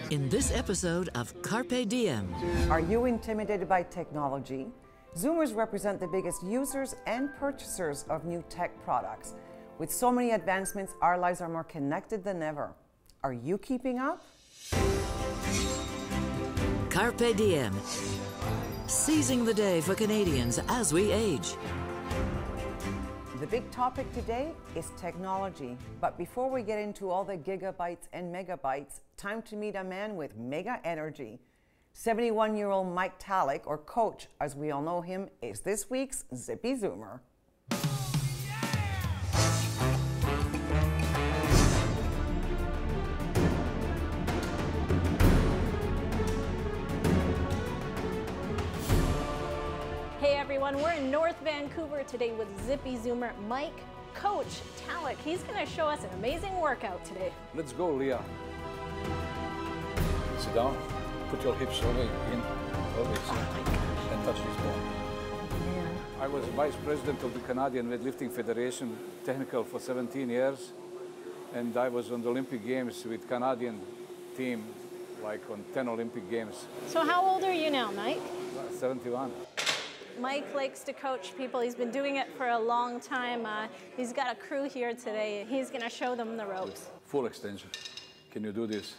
In this episode of CARPe Diem. Are you intimidated by technology? Zoomers represent the biggest users and purchasers of new tech products. With so many advancements, our lives are more connected than ever. Are you keeping up? CARPe Diem. Seizing the day for Canadians as we age. The big topic today is technology. But before we get into all the gigabytes and megabytes, time to meet a man with mega energy. 71-year-old Mike Talek, or Coach, as we all know him, is this week's Zippy Zoomer. Hey everyone, we're in North Vancouver today with Zippy Zoomer Mike Coach Talek. He's going to show us an amazing workout today. Let's go, Leah. Sit down. Put your hips over in, and touch this ball. I was vice president of the Canadian Weightlifting Federation, technical for 17 years, and I was on the Olympic Games with Canadian team, like on 10 Olympic Games. So how old are you now, Mike? 71. Mike likes to coach people. He's been doing it for a long time. He's got a crew here today. He's going to show them the ropes. Full extension. Can you do this?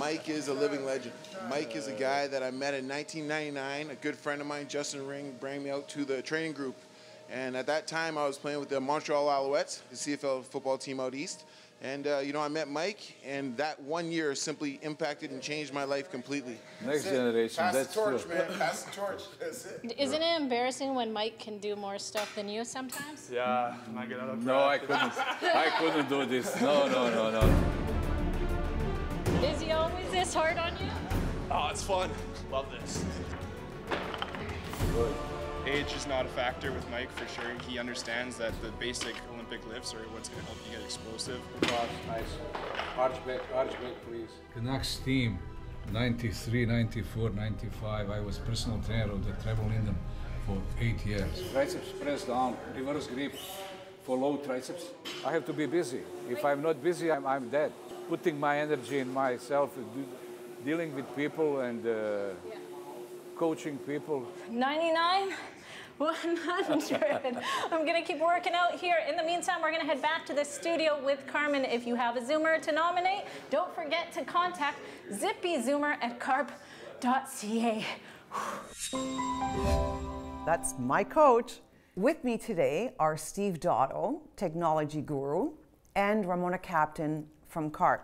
Mike is a living legend. Mike is a guy that I met in 1999. A good friend of mine, Justin Ring, brought me out to the training group. And at that time, I was playing with the Montreal Alouettes, the CFL football team out east. And, I met Mike, and that 1 year simply impacted and changed my life completely. Next generation, Pass that's the torch, true. man. Pass the torch. That's it. Isn't it embarrassing when Mike can do more stuff than you sometimes? Yeah, I get out of No, I couldn't do this. No. Is he always this hard on you? Oh, it's fun. Love this. Good. Age is not a factor with Mike for sure. He understands that the basic Olympic lifts are what's going to help you get explosive. Nice. Arch back, please. Canucks team, 93, 94, 95. I was personal trainer of the Treble Linden for 8 years. Triceps press down, reverse grip for low triceps. I have to be busy. If I'm not busy, I'm dead. Putting my energy in myself, dealing with people and coaching people. 99, 100. I'm going to keep working out here. In the meantime, we're going to head back to the studio with Carmen. If you have a Zoomer to nominate, don't forget to contact Zippy Zoomer at carpe.ca. That's my coach. With me today are Steve Dotto, technology guru, and Ramona Captain from CARPe.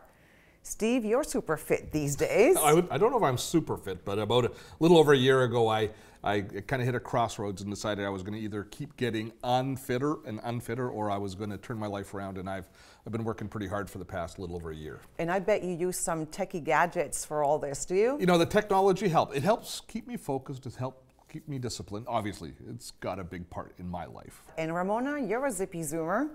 Steve, you're super fit these days. I don't know if I'm super fit, but about a little over a year ago, I kind of hit a crossroads and decided I was going to either keep getting unfitter, or I was going to turn my life around, and I've been working pretty hard for the past little over a year. And I bet you use some techie gadgets for all this, do you? You know, the technology helps. It helps keep me focused. It helps keep me disciplined. Obviously, it's got a big part in my life. And Ramona, you're a Zippy Zoomer.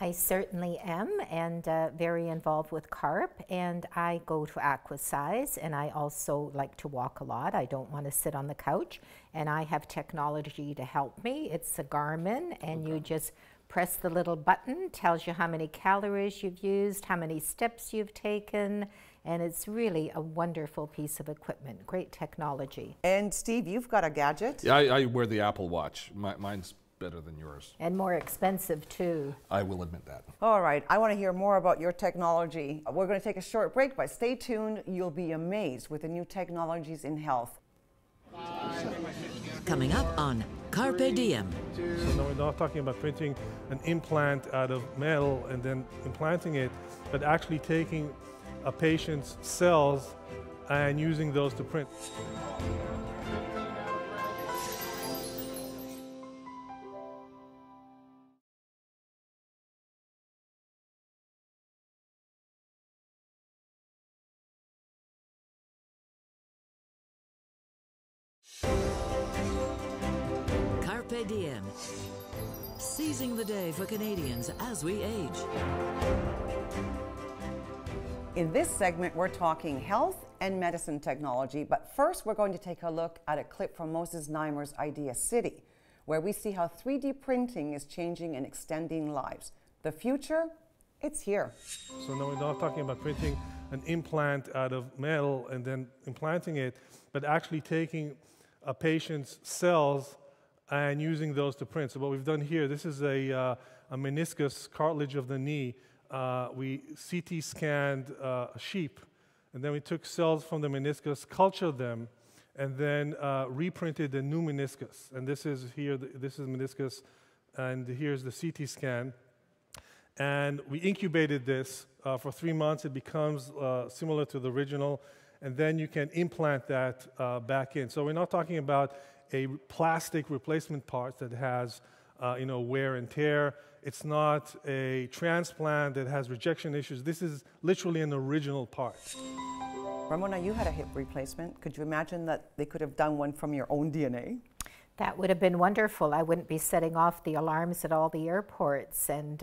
I certainly am, and very involved with CARPe, and I go to Aquasize, and I also like to walk a lot. I don't want to sit on the couch, and I have technology to help me. It's a Garmin, and you just press the little button, tells you how many calories you've used, how many steps you've taken, and it's really a wonderful piece of equipment. Great technology. And Steve, you've got a gadget? Yeah, I wear the Apple Watch. Mine's better than yours. And more expensive too. I will admit that. All right, I want to hear more about your technology. We're going to take a short break, but stay tuned. You'll be amazed with the new technologies in health. Coming up on CARPe Diem. So now we're not talking about printing an implant out of metal and then implanting it, but actually taking a patient's cells and using those to print. CARPe Diem. Seizing the day for Canadians as we age. In this segment, we're talking health and medicine technology, but first we're going to take a look at a clip from Moses Neimer's Idea City, where we see how 3D printing is changing and extending lives. The future It's here. So now we're not talking about printing an implant out of metal and then implanting it, but actually taking a patient's cells and using those to print. So what we've done here, this is a meniscus cartilage of the knee. We CT scanned a sheep, and then we took cells from the meniscus, cultured them, and then reprinted the new meniscus. And this is here, this is meniscus, and here's the CT scan. And we incubated this for 3 months. It becomes similar to the original, and then you can implant that back in. So we're not talking about a plastic replacement part that has wear and tear. It's not a transplant that has rejection issues. This is literally an original part. Ramona, you had a hip replacement. Could you imagine that they could have done one from your own DNA? That would have been wonderful. I wouldn't be setting off the alarms at all the airports, and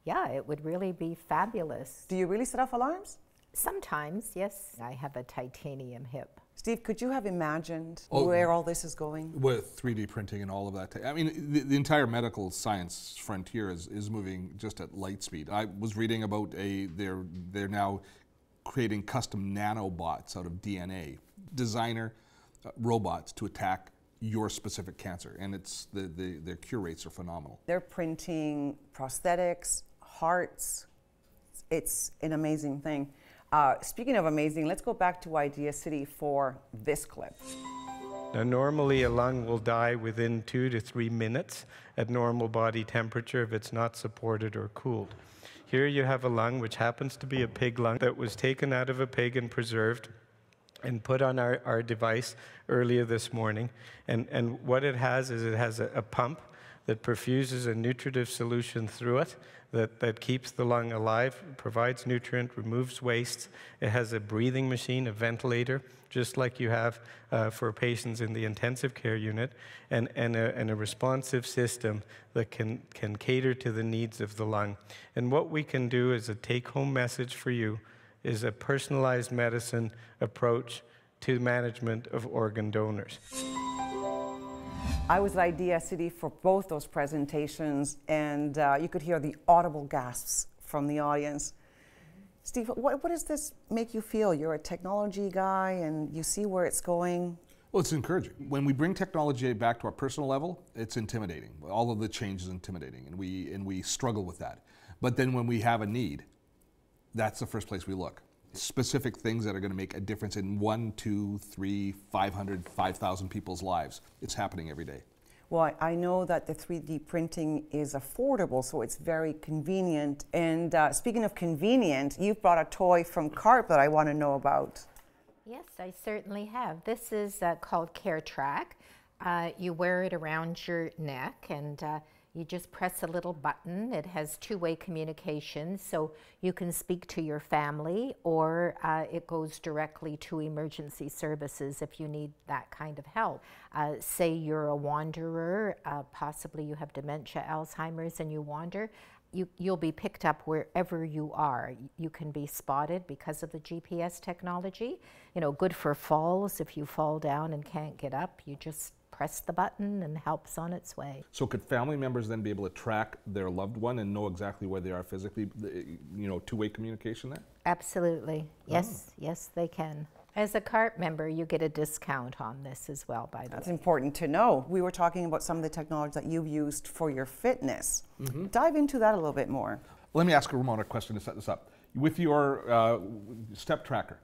yeah, it would really be fabulous. Do you really set off alarms? Sometimes, yes. I have a titanium hip. Steve, could you have imagined where all this is going? With 3D printing and all of that. I mean, the entire medical science frontier is moving just at light speed. I was reading about they're now creating custom nanobots out of DNA, designer robots to attack your specific cancer, and their cure rates are phenomenal. They're printing prosthetics, hearts. It's an amazing thing. Speaking of amazing, let's go back to Idea City for this clip. Now, normally a lung will die within 2 to 3 minutes at normal body temperature if it's not supported or cooled. Here you have a lung, which happens to be a pig lung, that was taken out of a pig and preserved and put on our device earlier this morning. And what it has is it has a pump that perfuses a nutritive solution through it that keeps the lung alive, provides nutrient, removes waste. It has a breathing machine, a ventilator, just like you have for patients in the intensive care unit, and a responsive system that can cater to the needs of the lung. And what we can do as a take-home message for you is a personalized medicine approach to management of organ donors. I was at Idea City for both those presentations, and you could hear the audible gasps from the audience. Steve, what does this make you feel? You're a technology guy, and you see where it's going. Well, it's encouraging. When we bring technology back to our personal level, it's intimidating. All of the change is intimidating, and we struggle with that. But then when we have a need, that's the first place we look. Specific things that are going to make a difference in 1, 2, 3, 500, 5,000 people's lives. It's happening every day. Well, I know that the 3D printing is affordable, so it's very convenient. And speaking of convenient, you've brought a toy from CARPe that I want to know about. Yes, I certainly have. This is called CareTrack. You wear it around your neck, and you just press a little button. It has two-way communication, so you can speak to your family, or it goes directly to emergency services if you need that kind of help. Say you're a wanderer, possibly you have dementia, Alzheimer's, and you wander. You'll be picked up wherever you are. You can be spotted because of the GPS technology. You know, good for falls. If you fall down and can't get up, you just press the button and help's on its way. So could family members then be able to track their loved one and know exactly where they are physically, you know, two-way communication there? Absolutely. Yes, yes, they can. As a CARPe member, you get a discount on this as well, by the way. That's important to know. We were talking about some of the technology that you've used for your fitness. Dive into that a little bit more. Let me ask Ramona a question to set this up. With your step tracker,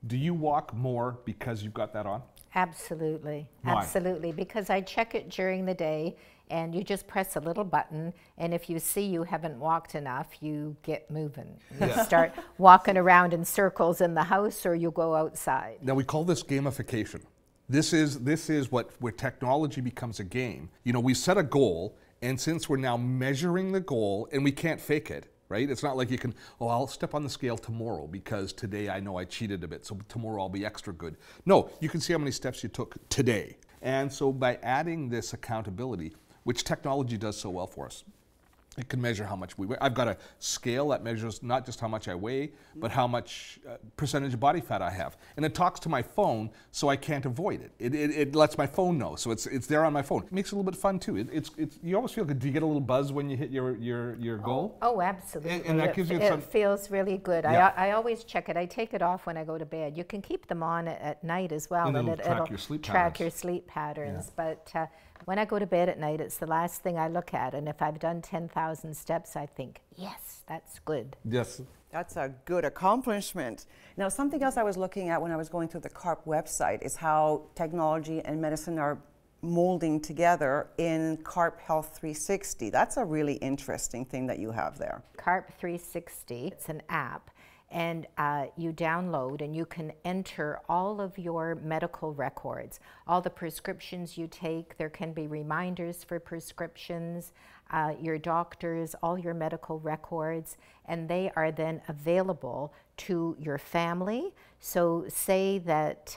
do you walk more because you've got that on? Absolutely. Why? Absolutely, because I check it during the day, and you just press a little button, and if you see you haven't walked enough, you get moving. You start walking around in circles in the house, or you go outside. Now we call this gamification. This is where technology becomes a game. You know, we set a goal, and since we're now measuring the goal, and we can't fake it, right? It's not like you can, oh, I'll step on the scale tomorrow because today I know I cheated a bit, so tomorrow I'll be extra good. No, you can see how many steps you took today. And so by adding this accountability, which technology does so well for us, It can measure how much we weigh. I've got a scale that measures not just how much I weigh, but how much percentage of body fat I have. And it talks to my phone, so I can't avoid it. It lets my phone know, so it's there on my phone. It makes it a little bit fun too. You always feel good. Do you get a little buzz when you hit your goal? Oh, absolutely. And that gives you it feels really good. Yeah. I always check it. I take it off when I go to bed. You can keep them on at night as well, and it'll track your sleep patterns. Yeah. But when I go to bed at night, it's the last thing I look at. And if I've done 10,000 steps, I think, yes, that's good. Yes. That's a good accomplishment. Now, something else I was looking at when I was going through the CARPe website is how technology and medicine are molding together in CARPe Health 360. That's a really interesting thing that you have there. CARPe 360, it's an app. And you download and you can enter all of your medical records, all the prescriptions you take. There can be reminders for prescriptions, your doctors, all your medical records, and they are then available to your family. So say that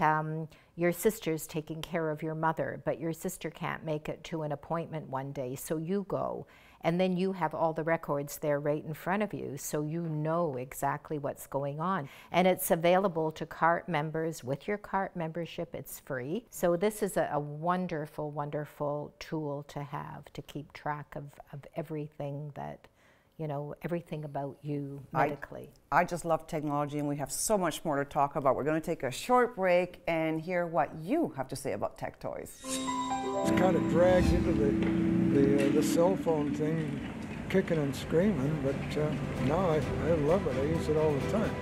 your sister's taking care of your mother, but your sister can't make it to an appointment one day, so you go. And then you have all the records there right in front of you, so you know exactly what's going on. And it's available to CARPe members. With your CARPe membership, it's free. So this is a wonderful, wonderful tool to have to keep track of everything that, you know, everything about you medically. I just love technology, and we have so much more to talk about. We're going to take a short break and hear what you have to say about tech toys. It's kind of dragged into the cell phone thing, kicking and screaming, but no, I love it. I use it all the time.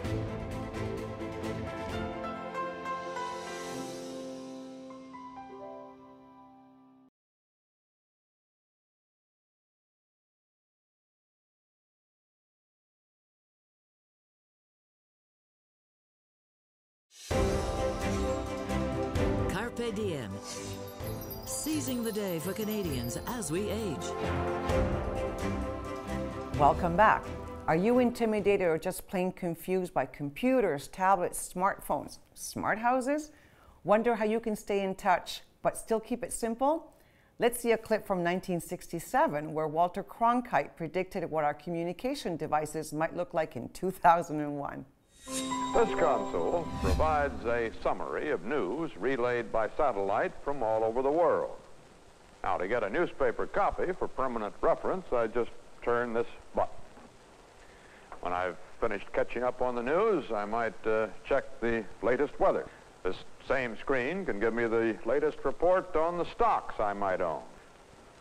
CARPE Diem. Seizing the day for Canadians as we age. Welcome back. Are you intimidated or just plain confused by computers, tablets, smartphones, smart houses? Wonder how you can stay in touch but still keep it simple? Let's see a clip from 1967 where Walter Cronkite predicted what our communication devices might look like in 2001. This console provides a summary of news relayed by satellite from all over the world. Now, to get a newspaper copy for permanent reference, I just turn this button. When I've finished catching up on the news, I might check the latest weather. This same screen can give me the latest report on the stocks I might own.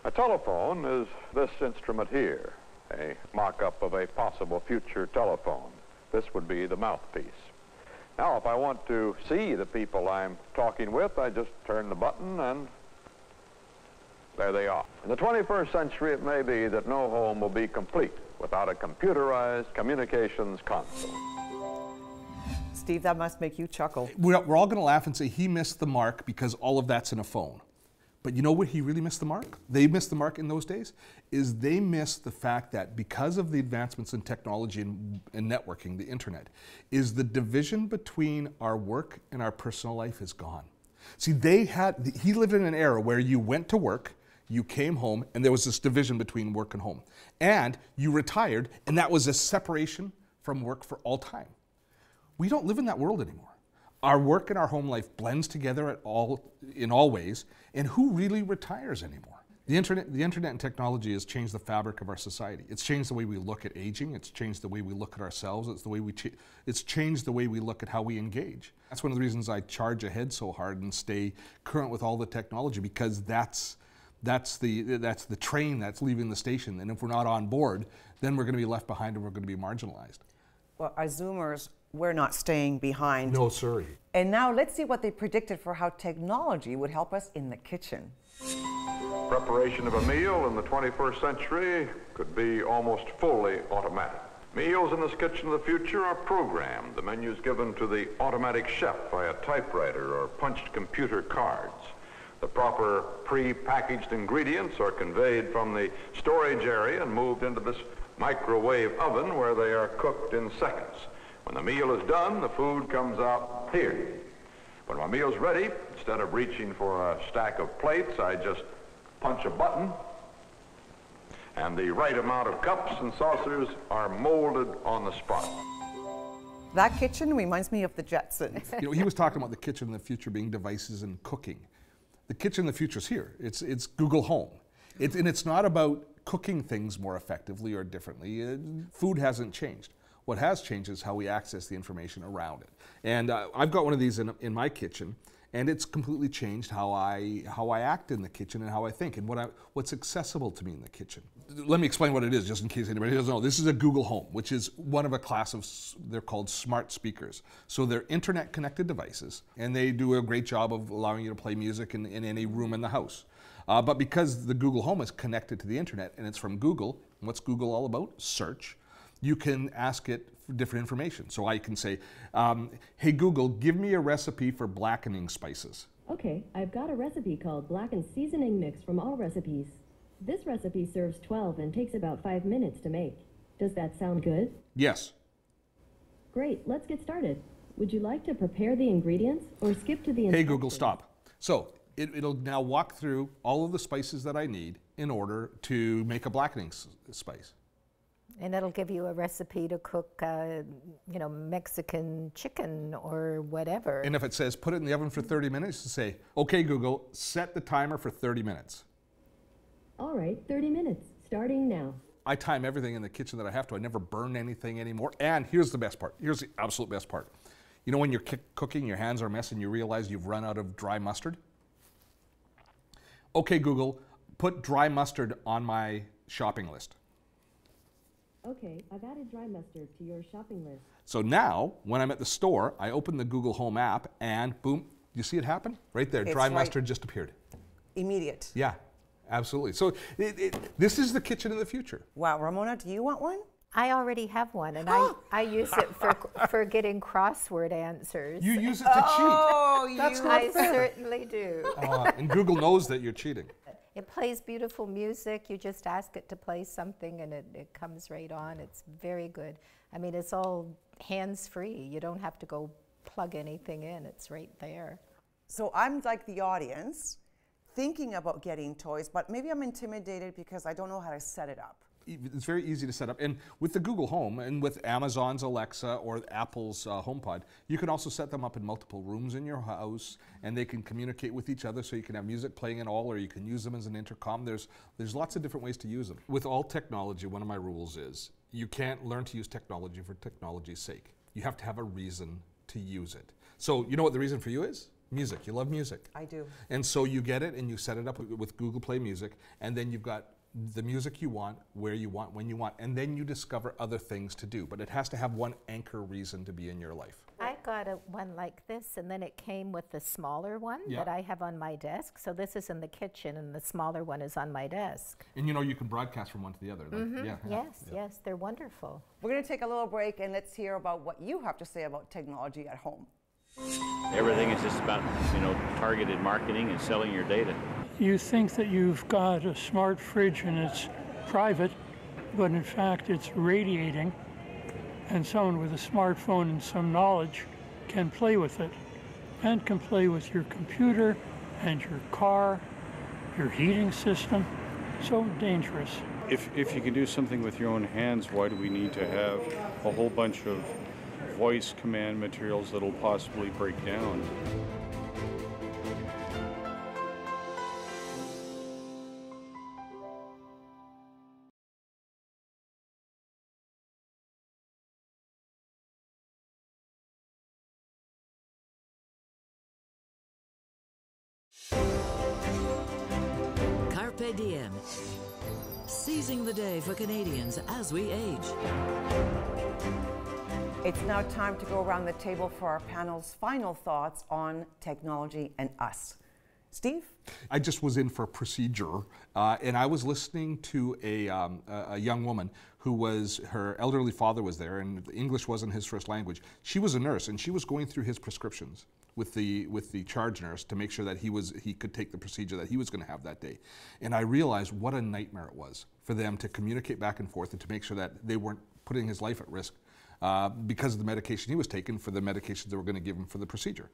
A telephone is this instrument here, a mock-up of a possible future telephone. This would be the mouthpiece. Now, if I want to see the people I'm talking with, I just turn the button and there they are. In the 21st century, it may be that no home will be complete without a computerized communications console. Steve, that must make you chuckle. We're all going to laugh and say he missed the mark because all of that's in a phone. But you know what he really missed the mark? They missed the mark in those days, is they missed the fact that because of the advancements in technology and networking, the internet, is the division between our work and our personal life is gone. See, he lived in an era where you went to work, you came home, and there was this division between work and home. And you retired, and that was a separation from work for all time. We don't live in that world anymore. Our work and our home life blends together in all ways, and who really retires anymore? The internet and technology has changed the fabric of our society. It's changed the way we look at aging. It's changed the way we look at ourselves. It's changed the way we look at how we engage. That's one of the reasons I charge ahead so hard and stay current with all the technology, because that's the train that's leaving the station. And if we're not on board, then we're going to be left behind and we're going to be marginalized. Well, as Zoomers, we're not staying behind. No, sorry. And now let's see what they predicted for how technology would help us in the kitchen. Preparation of a meal in the 21st century could be almost fully automatic. Meals in this kitchen of the future are programmed. The menus given to the automatic chef by a typewriter or punched computer cards. The proper pre-packaged ingredients are conveyed from the storage area and moved into this microwave oven where they are cooked in seconds. When the meal is done, the food comes out here. When my meal's ready, instead of reaching for a stack of plates, I just punch a button and the right amount of cups and saucers are molded on the spot. That kitchen reminds me of the Jetsons. You know, he was talking about the kitchen in the future being devices and cooking. The kitchen in the future is here. It's Google Home. And it's not about cooking things more effectively or differently. Food hasn't changed. What has changed is how we access the information around it. And I've got one of these in my kitchen, and it's completely changed how I act in the kitchen and how I think and what's accessible to me in the kitchen. Let me explain what it is, just in case anybody doesn't know. This is a Google Home, which is one of a class of, they're called smart speakers. So they're internet-connected devices, and they do a great job of allowing you to play music in any room in the house. But because the Google Home is connected to the internet and it's from Google, and what's Google all about? Search. You can ask it for different information. So I can say, hey Google, give me a recipe for blackening spices. Okay, I've got a recipe called Blackened Seasoning Mix from All Recipes. This recipe serves 12 and takes about 5 minutes to make. Does that sound good? Yes. Great, let's get started. Would you like to prepare the ingredients or skip to the instructions? Hey Google, stop. So it'll now walk through all of the spices that I need in order to make a blackening spice. And it'll give you a recipe to cook, you know, Mexican chicken or whatever. And if it says put it in the oven for 30 minutes, to say, okay Google, set the timer for 30 minutes. All right, 30 minutes, starting now. I time everything in the kitchen that I have to. I never burn anything anymore. And here's the best part. Here's the absolute best part. You know when you're cooking, your hands are a mess and you realize you've run out of dry mustard? Okay Google, put dry mustard on my shopping list. Okay, I've added dry mustard to your shopping list. So now, when I'm at the store, I open the Google Home app and boom, you see it happen? Right there, dry mustard just appeared. Immediate. Yeah, absolutely. So this is the kitchen of the future. Wow, Ramona, do you want one? I already have one, and I use it for getting crossword answers. You use it to cheat. That's not fair. I certainly do. And Google knows that you're cheating. It plays beautiful music. You just ask it to play something and it comes right on. It's very good. I mean, it's all hands-free. You don't have to go plug anything in. It's right there. So I'm like the audience, thinking about getting toys, but maybe I'm intimidated because I don't know how to set it up. It's very easy to set up. And with the Google Home and with Amazon's Alexa or Apple's HomePod, you can also set them up in multiple rooms in your house, and they can communicate with each other, so you can have music playing in all, or you can use them as an intercom. There's lots of different ways to use them. With all technology, one of my rules is you can't learn to use technology for technology's sake. You have to have a reason to use it. So you know what the reason for you is? Music. You love music. I do. And so you get it and you set it up with Google Play Music, and then you've got the music you want, where you want, when you want, and then you discover other things to do. But it has to have one anchor reason to be in your life. I got one like this, and then it came with the smaller one that I have on my desk. So this is in the kitchen, and the smaller one is on my desk. And you know, you can broadcast from one to the other. Yes, they're wonderful. We're going to take a little break, and let's hear about what you have to say about technology at home. Everything is just about, you know, targeted marketing and selling your data. You think that you've got a smart fridge and it's private, but in fact it's radiating, and someone with a smartphone and some knowledge can play with it, and can play with your computer and your car, your heating system. So dangerous. If you can do something with your own hands, why do we need to have a whole bunch of voice command materials that'll possibly break down? CARPE Diem. Seizing the day for Canadians as we age. It's now time to go around the table for our panel's final thoughts on technology and us. Steve? I just was in for a procedure, and I was listening to a young woman who her elderly father was there, and English wasn't his first language. She was a nurse, and she was going through his prescriptions with the charge nurse to make sure that he could take the procedure that he was going to have that day. And I realized what a nightmare it was for them to communicate back and forth and to make sure that they weren't putting his life at risk because of the medication he was taking for the medications they were going to give him for the procedure.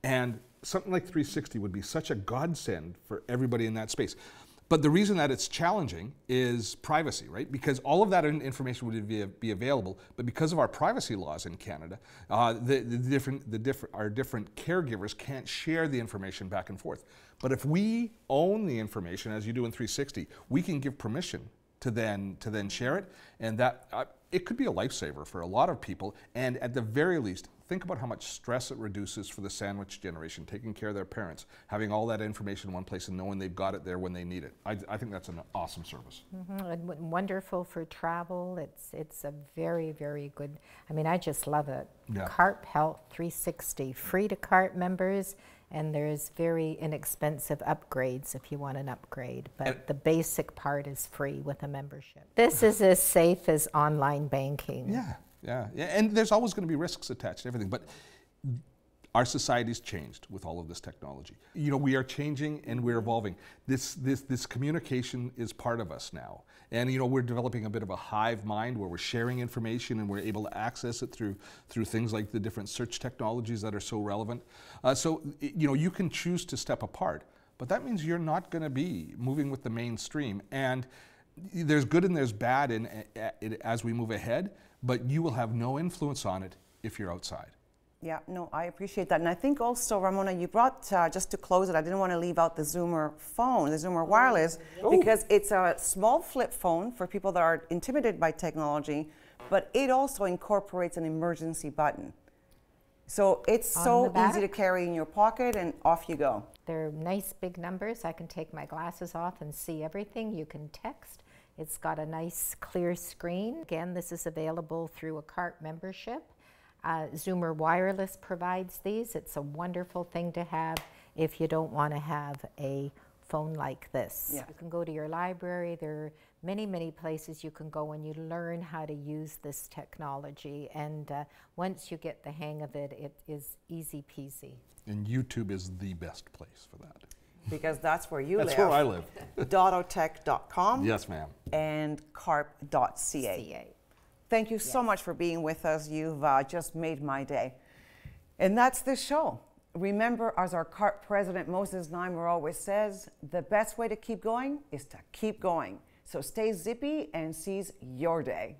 And something like 360 would be such a godsend for everybody in that space. But the reason that it's challenging is privacy, right? Because all of that information would be available, but because of our privacy laws in Canada, our different caregivers can't share the information back and forth. But if we own the information, as you do in 360, we can give permission to then share it, and that it could be a lifesaver for a lot of people. And at the very least, think about how much stress it reduces for the sandwich generation, taking care of their parents, having all that information in one place and knowing they've got it there when they need it. I think that's an awesome service. And wonderful for travel. It's a very, very good. I mean, I just love it. Yeah. CARPe Health 360, free to CARPe members. And there's very inexpensive upgrades if you want an upgrade, but the basic part is free with a membership. This is as safe as online banking. Yeah, and there's always going to be risks attached to everything, but our society's changed with all of this technology. You know, we are changing and we're evolving. This communication is part of us now. And you know, we're developing a bit of a hive mind where we're sharing information and we're able to access it through things like the different search technologies that are so relevant. So, you know, you can choose to step apart, but that means you're not going to be moving with the mainstream. And there's good and there's bad in as we move ahead, but you will have no influence on it if you're outside. Yeah, no, I appreciate that. And I think also, Ramona, you brought, just to close it, I didn't want to leave out the Zoomer phone, the Zoomer Wireless, because it's a small flip phone for people that are intimidated by technology, but it also incorporates an emergency button. So it's so easy to carry in your pocket and off you go. They're nice big numbers. I can take my glasses off and see everything. You can text. It's got a nice clear screen. Again, this is available through a CARPe membership. Zoomer Wireless provides these. It's a wonderful thing to have if you don't want to have a phone like this. Yeah. You can go to your library. There are many, many places you can go and you learn how to use this technology. And once you get the hang of it, it is easy peasy. And YouTube is the best place for that. Because that's where you live. That's where I live. Dottotech.com. Yes, ma'am. And carpe.ca. Thank you so much for being with us. You've just made my day. And that's the show. Remember, as our CARPe president, Moses Neimer, always says, the best way to keep going is to keep going. So stay zippy and seize your day.